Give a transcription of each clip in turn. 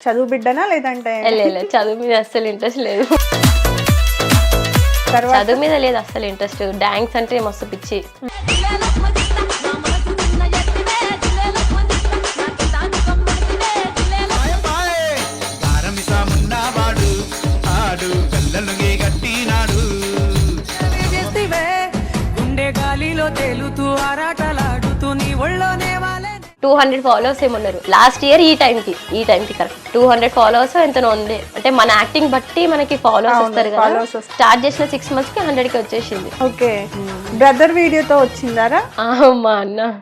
చదువు బిడ్డనా లేదంటే చదువు మీద అస్సలు ఇంట్రెస్ట్ లేదు. చదువు మీద లేదు అస్సలు ఇంట్రెస్ట్. డాన్స్ అంటే మస్తు పిచ్చి. తేలుతూ ఆరాటలాడుతూ నీ ఒళ్ళోనే వాలే. 200 ఫాలోవర్స్ ఏమన్నారు లాస్ట్ ఇయర్ ఈ టైంకి కరెక్ట్ 200 ఫాలోవర్స్ ఎంతనో ఉంది. అంటే మన యాక్టింగ్ బట్టి మనకి ఫాలోవర్స్ వస్తారు కదా. స్టార్ట్ చేసిన 6 months కి 100కి వచ్చేసింది. ఓకే, బ్రదర్ వీడియోతో వచ్చిందారా? మా అన్న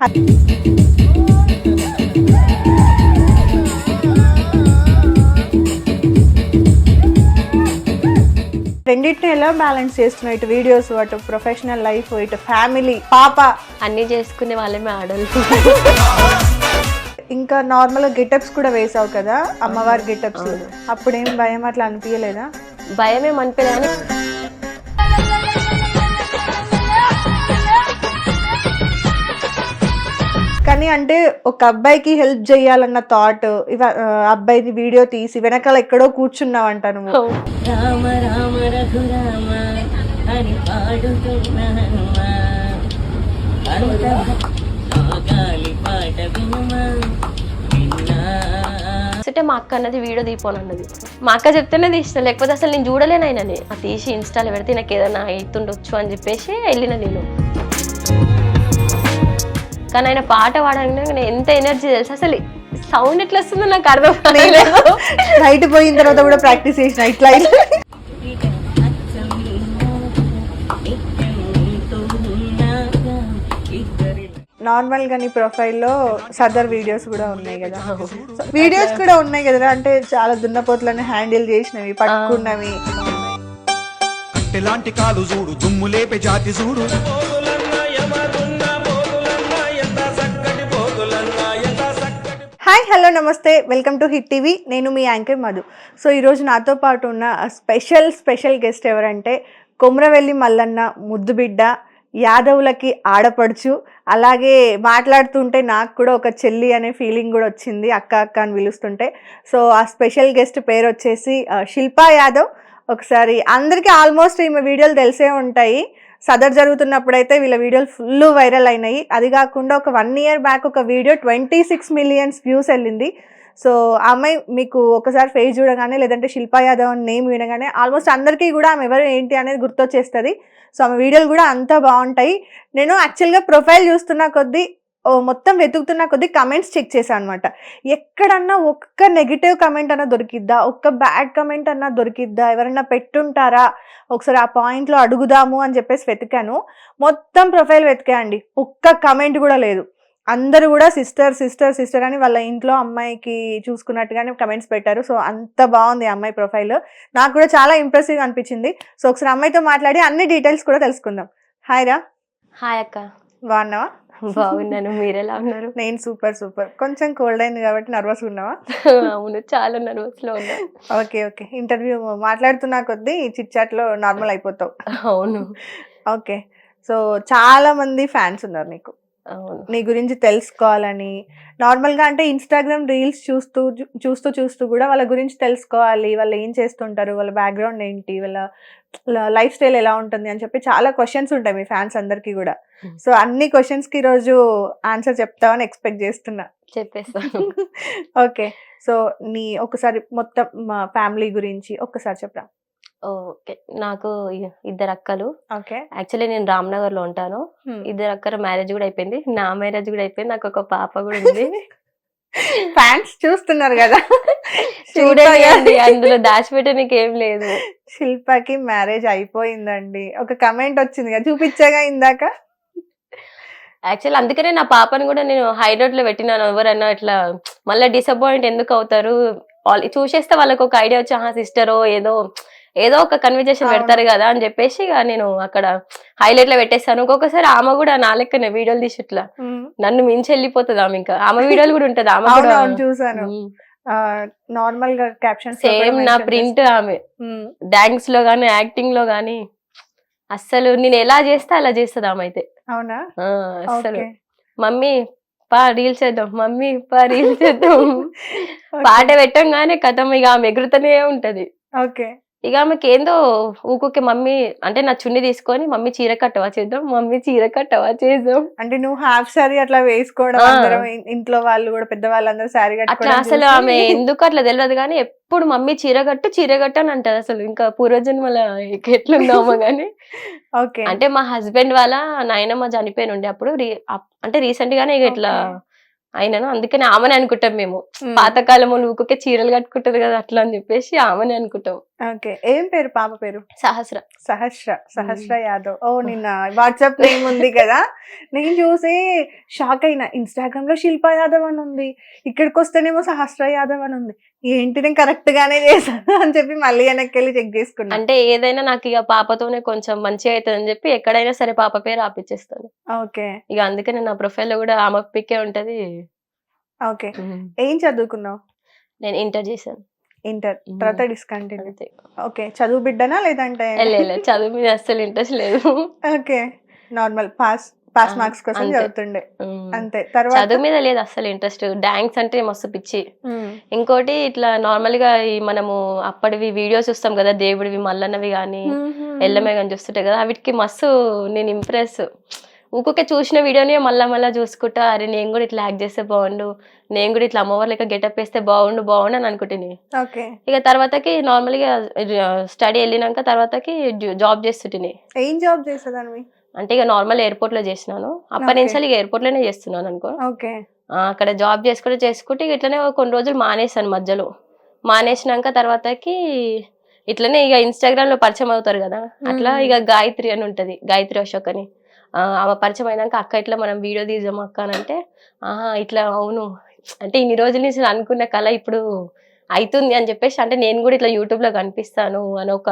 రెండింటిని ఎలా బ్యాలెన్స్ చేస్తున్నావు? ఇటు వీడియోస్, అటు ప్రొఫెషనల్ లైఫ్, ఇటు ఫ్యామిలీ, పాప, అన్ని చేసుకునే వాళ్ళమే ఆడలు. ఇంకా నార్మల్ గా గెటప్స్ కూడా వేసావు కదా, అమ్మవారి గెటప్స్. అప్పుడేం భయం అట్లా అనిపించలేదా? భయం ఏం అనిపించలేదు. కానీ అంటే ఒక అబ్బాయికి హెల్ప్ చేయాలన్న థాట్, అబ్బాయిని వీడియో తీసి వెనకాల ఎక్కడో కూర్చున్నావు అంట నువ్వు. రామ రామ రఘురామ అని అంటే మా అక్క అన్నది వీడియో తీపోను అన్నది. మా అక్క చెప్తేనే తీసిన, లేకపోతే అసలు నేను చూడలేనైనా. అది తీసి ఇన్స్టాలో పెడితే నాకు ఏదైనా అవుతుండొచ్చు అని చెప్పేసి వెళ్ళిన నేను. కానీ ఆయన పాట పాడగానే ఎంత ఎనర్జీ తెలుసు. అసలు సౌండ్ ఎట్లా వస్తుందో నాకు అర్థం కాలేదు. నైట్ పోయిన తర్వాత కూడా ప్రాక్టీస్ చేసిన ఇట్లా. నార్మల్ గా నీ ప్రొఫైల్లో సదర్ వీడియోస్ కూడా ఉన్నాయి కదా, వీడియోస్ కూడా ఉన్నాయి కదా. అంటే చాలా దున్నపోతులను హ్యాండిల్ చేసినవి, పట్టుకున్నవి. ఎలాంటి కాలు చూడు, దుమ్ము లేపే జాతి చూడు. హాయ్, హలో, నమస్తే, వెల్కమ్ టు హిట్ టీవీ. నేను మీ యాంకర్ మధు. సో ఈరోజు నాతో పాటు ఉన్న స్పెషల్ గెస్ట్ ఎవరంటే కొమ్రవెల్లి మల్లన్న ముద్దు బిడ్డ, యాదవులకి ఆడపడుచు. అలాగే మాట్లాడుతుంటే నాకు కూడా ఒక చెల్లి అనే ఫీలింగ్ కూడా వచ్చింది, అక్క అక్క అని పిలుస్తుంటే. సో ఆ స్పెషల్ గెస్ట్ పేరు వచ్చేసి శిల్పా యాదవ్. ఒకసారి అందరికీ ఆల్మోస్ట్ ఈమె వీడియోలు తెలిసే ఉంటాయి. సదర్ జరుగుతున్నప్పుడైతే వీళ్ళ వీడియోలు ఫుల్ వైరల్ అయినాయి. అది కాకుండా ఒక 1 year బ్యాక్ ఒక వీడియో 26 million వ్యూస్ వెళ్ళింది. సో ఆ అమ్మాయి మీకు ఒకసారి ఫేస్ చూడగానే, లేదంటే శిల్పా యాదవ్ అని నేమ్ వినగానే ఆల్మోస్ట్ అందరికీ కూడా ఆమె ఎవరు ఏంటి అనేది గుర్తొచ్చేస్తుంది. సో ఆమె వీడియోలు కూడా అంతా బాగుంటాయి. నేను యాక్చువల్గా ప్రొఫైల్ చూస్తున్న కొద్దీ, మొత్తం వెతుకుతున్న కొద్దీ కమెంట్స్ చెక్ చేశాను అనమాట. ఎక్కడన్నా ఒక్క నెగిటివ్ కమెంట్ అన్నా దొరికిద్దా, ఒక్క బ్యాడ్ కమెంట్ అన్నా దొరికిద్దా, ఎవరన్నా పెట్టుంటారా, ఒకసారి ఆ పాయింట్లో అడుగుదాము అని చెప్పేసి వెతికాను. మొత్తం ప్రొఫైల్ వెతికాయండి, ఒక్క కమెంట్ కూడా లేదు. అందరూ కూడా సిస్టర్ సిస్టర్ సిస్టర్ అని వాళ్ళ ఇంట్లో అమ్మాయికి చూసుకున్నట్టుగానే కమెంట్స్ పెట్టారు. సో అంత బాగుంది ఆ అమ్మాయి ప్రొఫైల్, నాకు కూడా చాలా ఇంప్రెసివ్గా అనిపించింది. సో ఒకసారి అమ్మాయితో మాట్లాడి అన్ని డీటెయిల్స్ కూడా తెలుసుకుందాం. హాయ్ రా. హాయ్ అక్క. బాగున్నావా? బాగున్నాను, మీరెలా ఉన్నారు? నేను సూపర్. కొంచెం కోల్డ్ అయింది కాబట్టి నర్వస్ ఉన్నావా? అవును, చాలా నర్వస్ లో ఉన్నా. ఓకే, ఇంటర్వ్యూ మాట్లాడుతున్నా కొద్దీ చిట్ చాట్ లో నార్మల్ అయిపోతావు. అవును. ఓకే, సో చాలా మంది ఫ్యాన్స్ ఉన్నారు నీకు. అవును, నీ గురించి తెలుసుకోవాలని, నార్మల్గా అంటే ఇన్స్టాగ్రామ్ రీల్స్ చూస్తూ కూడా వాళ్ళ గురించి తెలుసుకోవాలి, వాళ్ళు ఏం చేస్తుంటారు, వాళ్ళ బ్యాక్గ్రౌండ్ ఏంటి, వాళ్ళ లైఫ్ స్టైల్ ఎలా ఉంటుంది అని చెప్పి చాలా క్వశ్చన్స్ ఉంటాయి మీ ఫ్యాన్స్ అందరికీ కూడా. సో అన్ని క్వశ్చన్స్కి ఈరోజు ఆన్సర్ చెప్తావని ఎక్స్పెక్ట్ చేస్తున్నా. చెప్పేస్తాను. ఓకే, సో నీ ఒకసారి మొత్తం మా ఫ్యామిలీ గురించి ఒక్కసారి చెప్పరా. ఓకే, నాకు 2 అక్కలు. ఓకే, యాక్చువల్లీ నేను రామ్నగర్ లో ఉంటాను. 2 అక్కల మ్యారేజ్ కూడా అయిపోయింది, నా మ్యారేజ్ కూడా అయిపోయింది, నాకు ఒక పాప కూడా ఉంది. ఫ్యాన్స్ చూస్తున్నారు కదా, చూడండి, అందులో దాచిపెట్టడానికి ఏం లేదు. శిల్పకి మ్యారేజ్ అయిపోయిందండి, ఒక కమెంట్ వచ్చింది కదా, చూపించగా ఇందాక. యాక్చువల్ అందుకనే నా పాపని కూడా నేను హైలైట్ లో పెట్టినాను. ఎవరన్నా ఇట్లా మళ్ళీ డిసప్పాయింట్ ఎందుకు అవుతారు, చూసేస్తే వాళ్ళకి ఒక ఐడియా వచ్చి సిస్టరో ఏదో ఒక కన్వర్జేషన్ పెడతారు కదా అని చెప్పేసి నేను అక్కడ హైలైట్ లో పెట్టేస్తాను. ఒక్కొక్కసారి ఆమె కూడా నా లెక్కనే వీడియోలు తీసి ఇట్లా నన్ను మించి వెళ్ళిపోతుంది ఆమె. ఇంకా ఆమె వీడియోలు కూడా ఉంటది, ఆమె కూడా చూసాను. నార్మల్ గా క్యాప్షన్ సేమ్ నా ప్రింట్. ఆమె డాన్స్ లో గానీ యాక్టింగ్ లో గానీ అస్సలు నేను ఎలా చేస్తే అలా చేస్తుంది ఆమె అయితే. అవునా? అస్సలు మమ్మీ పా రీల్స్ చేద్దాం మమ్మీ, పా రీల్స్ చేద్దాం. పాట పెట్టంగానే కథం ఇక ఆమె ఎగురుతూనే ఉంటది. ఓకే. ఇక ఆమెకి ఏందో ఊకుకే మమ్మీ అంటే నా చున్ని తీసుకొని మమ్మీ చీర కట్టవా చేద్దాం, మమ్మీ చీర కట్టవా చేద్దాం. అంటే నువ్వు హాఫ్ సారీ అట్లా వేసుకోవడం, ఆ. అందరం ఇంట్లో వాళ్ళు కూడా పెద్దవాళ్ళందరూ సారీ అట్లా కట్టుకోవడం అసలు చూసి ఆమె ఎందుకు అట్లా తెలియదు కానీ ఎప్పుడు మమ్మీ చీర కట్టు అని అంటది. అసలు ఇంకా పూర్వజన్మల ఎట్లుందామో గానీ. ఓకే. అంటే మా హస్బెండ్ వాళ్ళ నాయనమ్మ చనిపోయిన ఉండే అప్పుడు అంటే రీసెంట్ గానే ఇక ఇట్లా ఓకే. అయినాను. అందుకని ఆమెని అనుకుంటాం మేము. ఉమ్. పాతకాలం ఊకే చీరలు కట్టుకుంటది కదా అట్లా అని చెప్పేసి ఆమెని అనుకుంటాం. ఓకే. ఏం పేరు పాప పేరు? సహస్ర. సహస్ర యాదవ్. ఓ నిన్న వాట్సాప్ నేమ్ ఉంది కదా, నేను చూసి షాక్ అయినా. ఇన్స్టాగ్రామ్ లో శిల్పా యాదవ్ అని ఉంది, ఇక్కడికి వస్తేనేమో సహస్ర యాదవ్ అని ఉంది. ఏంటి నేను కరెక్ట్ గానే చేశాను అని చెప్పి మళ్ళీ వెనక్కి వెళ్ళి చెక్ చేసుకున్నా. అంటే ఏదైనా నాకు ఇక పాపతోనే కొంచెం మంచిగా అవుతుంది అని చెప్పి ఎక్కడైనా సరే పాప పేరు ఆపిచ్చేస్తాను. ఓకే. ఇక అందుకని నా ప్రొఫైల్ లో కూడా ఆమె పిక్కే ఉంటది. ఓకే. ఏం చదువుకున్నావు? నేను ఇంటర్ చేశాను. ఇంటర్ తర్వాత డిస్కంటిన్యూ. అంతే. ఓకే. చదువు బిడ్డనా లేదంటే? లేదు చదువు మీద అస్సలు ఇంట్రెస్ట్ లేదు. ఓకే. నార్మల్ పాస్ మార్క్స్ కోసం అంతే. చదువుతుండే ఉమ్. అంతే. తర్వాత చదువు మీద లేదు అస్సలు ఇంట్రెస్ట్. డాన్స్ అంటే మస్తు పిచ్చి. ఉమ్. ఇంకోటి ఇట్లా నార్మల్ గా ఈ మనము అప్పటివి వీడియోస్ చూస్తాం కదా, దేవుడివి మల్లన్నవి గానీ ఎల్లమే కానీ చూస్తుంటాయి కదా, వాటికి మస్తు నేను ఇంప్రెస్. ఊరికే చూసిన వీడియోని మళ్ళా చూసుకుంటా, అరే నేను కూడా ఇట్లా యాక్ట్ చేస్తే బాగుండు, నేను కూడా ఇట్లా అమ్మవారి లెక్క గెటప్ వేస్తే బాగుండు అని అనుకుంటుని. ఓకే. ఇక తర్వాతకి నార్మల్ గా స్టడీ వెళ్ళినాక తర్వాతకి జాబ్ చేస్తుంటిని. ఏం జాబ్ చేసేదానివి? అంటే ఇక నార్మల్ ఎయిర్పోర్ట్ లో చేసినాను. అప్పటి నుంచి ఇక ఎయిర్పోర్ట్ లోనే చేస్తున్నాను అనుకో. ఓకే. అక్కడ జాబ్ చేసుకుంటే ఇక ఇట్లనే కొన్ని రోజులు మానేసాను మధ్యలో. మానేసినాక తర్వాతకి ఇట్లనే ఇక ఇన్స్టాగ్రామ్ లో పరిచయం అవుతారు కదా, అట్లా ఇక గాయత్రి అని ఉంటది, గాయత్రి అశోక్ అని. ఆమె పరిచయం అయినాక అక్క ఇట్లా మనం వీడియో తీద్దాం అక్క అని అంటే, ఆహా ఇట్లా అవును అంటే ఇన్ని రోజుల నుంచి నేను అనుకున్న కళ ఇప్పుడు అవుతుంది అని చెప్పేసి, అంటే నేను కూడా ఇట్లా యూట్యూబ్ లో కనిపిస్తాను అని ఒక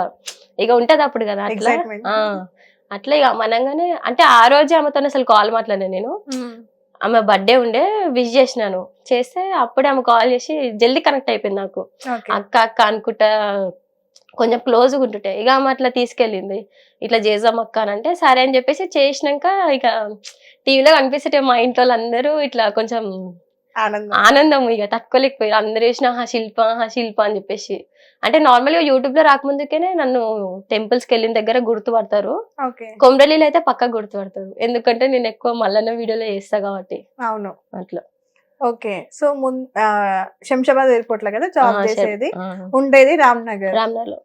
ఇక ఉంటది అప్పుడు కదా అట్లా. Excitement. అట్లా ఇక మనంగానే అంటే ఆ రోజే ఆమెతో అసలు కాల్ మాట్లాడాను నేను. ఆమె బర్త్డే ఉండే, విష్ చేసినాను. చేస్తే అప్పుడే ఆమె కాల్ చేసి జల్దీ కనెక్ట్ అయిపోయింది నాకు. ఓకే. అక్క అనుకుంటా కొంచెం క్లోజ్గా ఉంటుంటే ఇక ఆమె అట్లా తీసుకెళ్ళింది. ఇట్లా చేద్దాం అక్క అని అంటే సరే అని చెప్పేసి చేసినాక ఇక టీవీలో కనిపిస్తుంటే మా ఇంట్లో అందరూ ఇట్లా కొంచెం ఆనందం ఇక తట్టుకోలేకపోయారు. అందరూ వేసిన శిల్ప అని చెప్పేసి. అంటే నార్మల్ గా యూట్యూబ్ లో రాకముందుకేనే నన్ను టెంపుల్స్ కి వెళ్ళిన దగ్గర గుర్తుపడతారు. ఓకే. కొమరలీలో అయితే పక్కా గుర్తుపడతారు, ఎందుకంటే నేను ఎక్కువ మల్లన్న వీడియోలో చేస్తా కాబట్టి. అవును. అట్లా. ఓకే. సో శంషాబాద్ ఎయిర్పోర్ట్ లో కదా జాబ్ చేసేది? ఆ, ఉండేది రామ్నగర్. రామ్నగర్ లో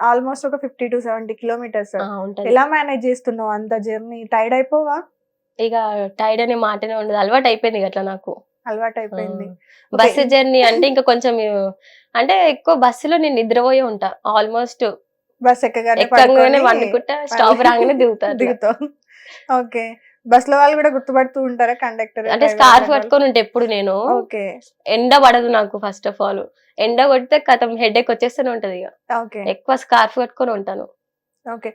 ఆల్మోస్ట్ ఒక 50 to 70 కిలోమీటర్స్. ఉంటది. ఎలా మేనేజ్ చేస్తున్నావు అంత జర్నీ? టైర్డ్ అయిపోవా? ఇక టైర్డ్ అనే మాటనే ఉండదు, అలవాటు అయిపోయింది ఇక అట్లా నాకు. అలవాటు అయిపోయింది. బస్సు జర్నీ అంటే ఇంకా కొంచెం అంటే ఎక్కువ బస్సులో నేను నిద్రపోయే ఉంటా. ఆల్మోస్ట్ బస్ ఎక్కగానే వండుకుంటా, స్టాప్ రాగానే దిగుతాను. దిగుతావు. ఓకే. బస్ లో వాళ్ళు కూడా గుర్తుపడుతూ ఉంటారా కండక్టర్? అంటే స్కార్ఫ్ కట్టుకొని ఉంటే ఎప్పుడు నేను. ఓకే. ఎండ పడదు నాకు. ఫస్ట్ ఆఫ్ ఆల్ ఎండ కొడితే కథం హెడ్ ఎక్ వచ్చేస్తూనే ఉంటది. ఇక ఓకే. ఎక్కువ స్కార్ఫ్ కట్టుకొని ఉంటాను. ఓకే.